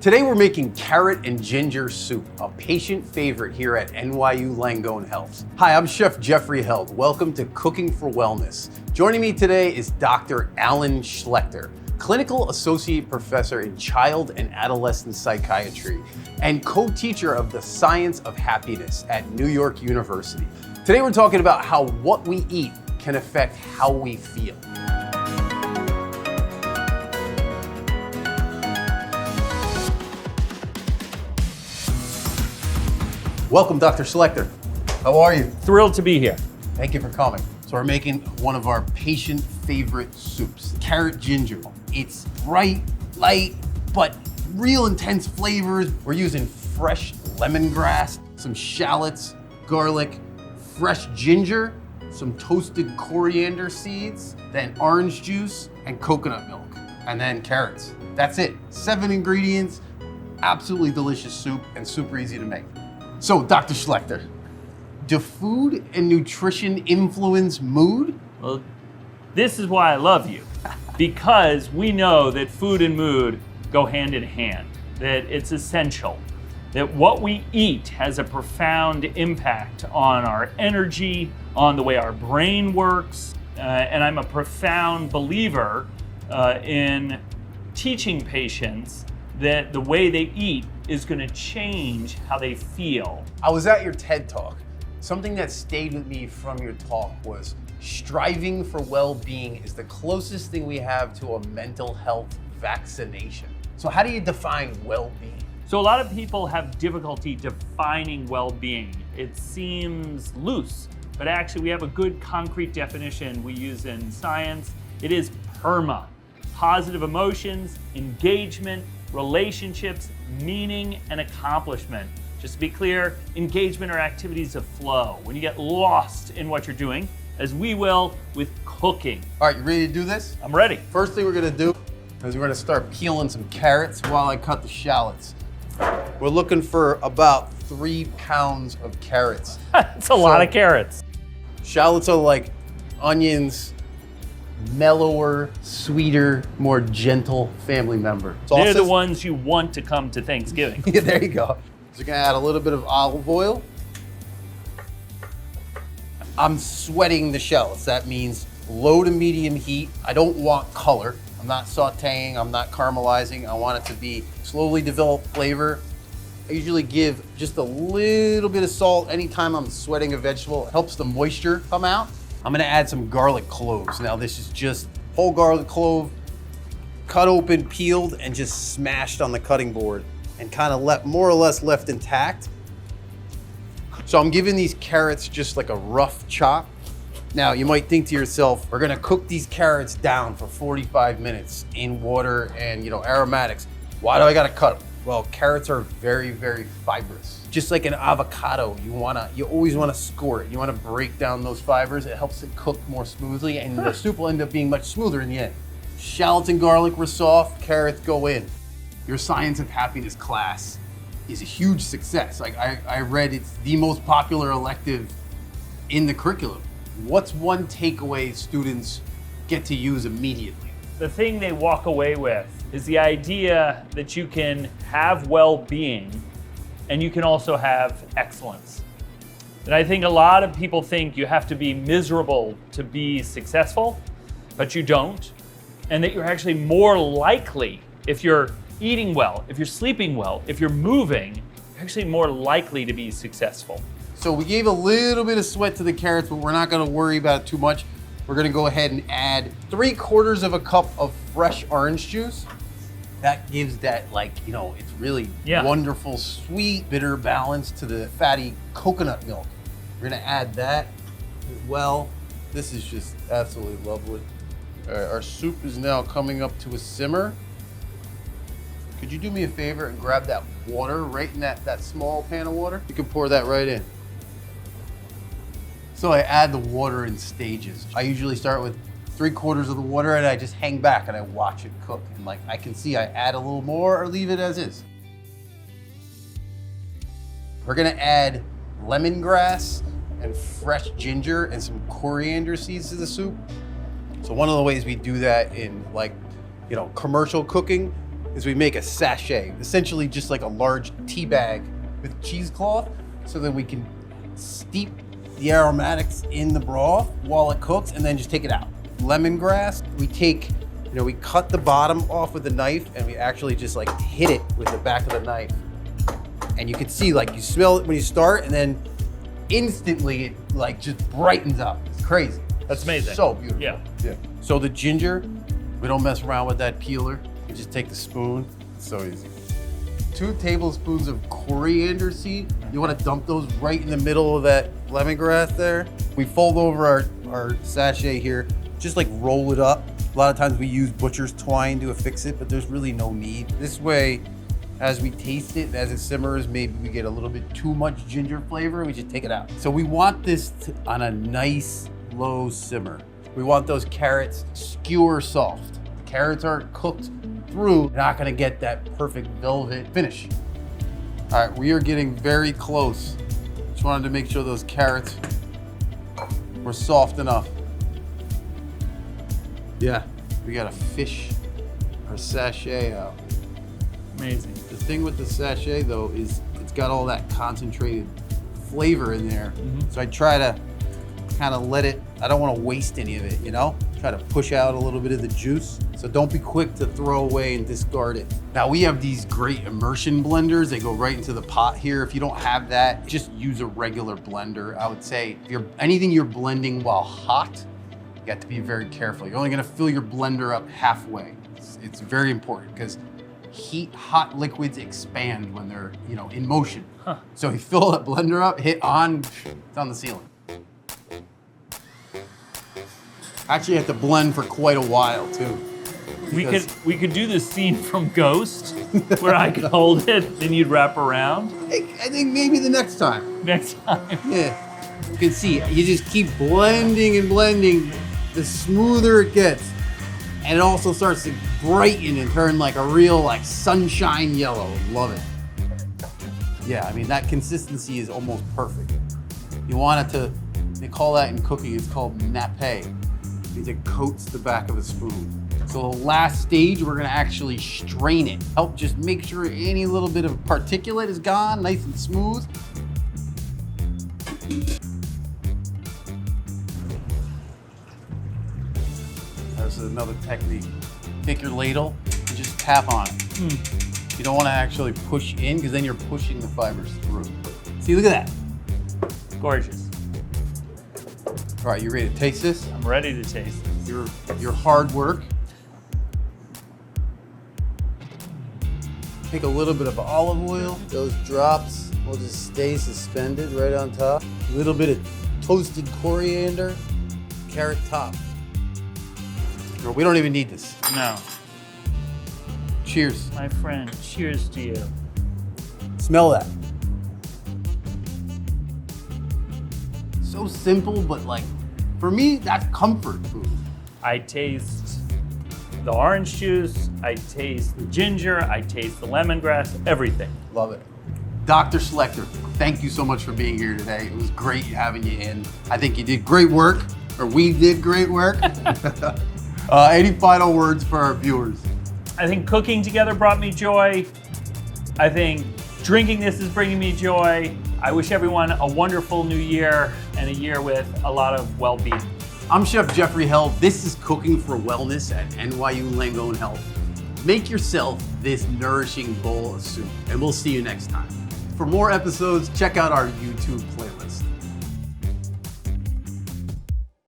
Today we're making carrot and ginger soup, a patient favorite here at NYU Langone Health. Hi, I'm Chef Jeffrey Held. Welcome to Cooking for Wellness. Joining me today is Dr. Alan Schlechter, Clinical Associate Professor in Child and Adolescent Psychiatry and co-teacher of the Science of Happiness at New York University. Today we're talking about how what we eat can affect how we feel. Welcome, Dr. Schlechter. How are you? Thrilled to be here. Thank you for coming. So we're making one of our patient favorite soups, carrot ginger. It's bright, light, but real intense flavors. We're using fresh lemongrass, some shallots, garlic, fresh ginger, some toasted coriander seeds, then orange juice and coconut milk, and then carrots. That's it. 7 ingredients, absolutely delicious soup and super easy to make. So, Dr. Schlechter, do food and nutrition influence mood? Well, this is why I love you, because we know that food and mood go hand in hand, that it's essential, that what we eat has a profound impact on our energy, on the way our brain works, and I'm a profound believer in teaching patients that the way they eat is going to change how they feel. I was at your TED Talk. Something that stayed with me from your talk was striving for well-being is the closest thing we have to a mental health vaccination. So how do you define well-being? So a lot of people have difficulty defining well-being. It seems loose, but actually we have a good concrete definition we use in science. It is PERMA, positive emotions, engagement, relationships, meaning, and accomplishment. Just to be clear, engagement are activities of flow. When you get lost in what you're doing, as we will with cooking. All right, you ready to do this? I'm ready. First thing we're gonna do is we're gonna start peeling some carrots while I cut the shallots. We're looking for about 3 pounds of carrots. That's a lot of carrots. Shallots are like onions, mellower, sweeter, more gentle family member. They're the ones you want to come to Thanksgiving. Yeah, there you go. So you're gonna add a little bit of olive oil. I'm sweating the shallots. That means low to medium heat. I don't want color. I'm not sauteing, I'm not caramelizing. I want it to be slowly developed flavor. I usually give just a little bit of salt anytime I'm sweating a vegetable. It helps the moisture come out. I'm gonna add some garlic cloves. Now this is just whole garlic clove, cut open, peeled, and just smashed on the cutting board and kind of more or less left intact. So I'm giving these carrots just like a rough chop. Now you might think to yourself, we're gonna cook these carrots down for 45 minutes in water and aromatics. Why do I gotta cut them? Well, carrots are very, very fibrous. Just like an avocado, you always wanna score it. You wanna break down those fibers. It helps it cook more smoothly and the soup will end up being much smoother in the end. Shallots and garlic were soft, carrots go in. Your Science of Happiness class is a huge success. Like I read it's the most popular elective in the curriculum. What's one takeaway students get to use immediately? The thing they walk away with is the idea that you can have well-being and you can also have excellence. And I think a lot of people think you have to be miserable to be successful, but you don't. And that you're actually more likely, if you're eating well, if you're sleeping well, if you're moving, you're actually more likely to be successful. So we gave a little bit of sweat to the carrots, but we're not gonna worry about it too much. We're gonna go ahead and add 3/4 of a cup of fresh orange juice. That gives that it's really wonderful, sweet, bitter balance to the fatty coconut milk. We're gonna add that as well. This is just absolutely lovely. All right, our soup is now coming up to a simmer. Could you do me a favor and grab that water right in that small pan of water? You can pour that right in. So I add the water in stages. I usually start with 3/4 of the water and I just hang back and I watch it cook. And I can see I add a little more or leave it as is. We're gonna add lemongrass and fresh ginger and some coriander seeds to the soup. So one of the ways we do that in commercial cooking is we make a sachet, essentially just like a large tea bag with cheesecloth, so that we can steep the aromatics in the broth while it cooks and then just take it out. Lemongrass, we take, we cut the bottom off with a knife and we actually just like hit it with the back of the knife. And you can see, like, you smell it when you start and then instantly it like just brightens up. It's crazy. That's amazing. So beautiful. Yeah. So the ginger, we don't mess around with that peeler. You just take the spoon. It's so easy. 2 tablespoons of coriander seed. You want to dump those right in the middle of that lemongrass there. We fold over our sachet here, just like roll it up. A lot of times we use butcher's twine to affix it, but there's really no need. This way, as we taste it, as it simmers, maybe we get a little bit too much ginger flavor, we just take it out. So we want this on a nice low simmer. We want those carrots skewer soft. Carrots aren't cooked through, you're not gonna get that perfect velvet finish. All right, we are getting very close. Just wanted to make sure those carrots were soft enough. Yeah, we gotta fish our sachet out. Amazing. The thing with the sachet though is it's got all that concentrated flavor in there. So I try to kind of let it, I don't want to waste any of it, Try to push out a little bit of the juice. So don't be quick to throw away and discard it. Now we have these great immersion blenders. They go right into the pot here. If you don't have that, just use a regular blender. I would say if anything you're blending while hot, you got to be very careful. You're only gonna fill your blender up halfway. It's very important because hot liquids expand when they're, in motion. So you fill that blender up, hit on, it's on the ceiling. Actually, you have to blend for quite a while too. We could do the scene from Ghost, where I could hold it and you'd wrap around. I think maybe the next time. Next time. Yeah. You can see, you just keep blending and blending, the smoother it gets. And it also starts to brighten and turn like a real sunshine yellow. Love it. Yeah, I mean, that consistency is almost perfect. You want it to, they call that in cooking, it's called nappe. It means it coats the back of a spoon. So the last stage, we're gonna actually strain it. Help just make sure any little bit of particulate is gone, nice and smooth. This is another technique. Take your ladle and just tap on it. You don't want to actually push in because then you're pushing the fibers through. See, look at that. Gorgeous. All right, you ready to taste this? I'm ready to taste this. Your hard work. Take a little bit of olive oil. Those drops will just stay suspended right on top. A little bit of toasted coriander, carrot top. We don't even need this. No. Cheers. My friend, cheers to you. Smell that. So simple, but for me, that's comfort food. I taste the orange juice, I taste the ginger, I taste the lemongrass, everything. Love it. Dr. Schlechter, thank you so much for being here today. It was great having you in. I think you did great work, or we did great work. Any final words for our viewers? I think cooking together brought me joy. I think drinking this is bringing me joy. I wish everyone a wonderful new year and a year with a lot of well-being. I'm Chef Jeffrey Held. This is Cooking for Wellness at NYU Langone Health. Make yourself this nourishing bowl of soup, and we'll see you next time. For more episodes, check out our YouTube playlist.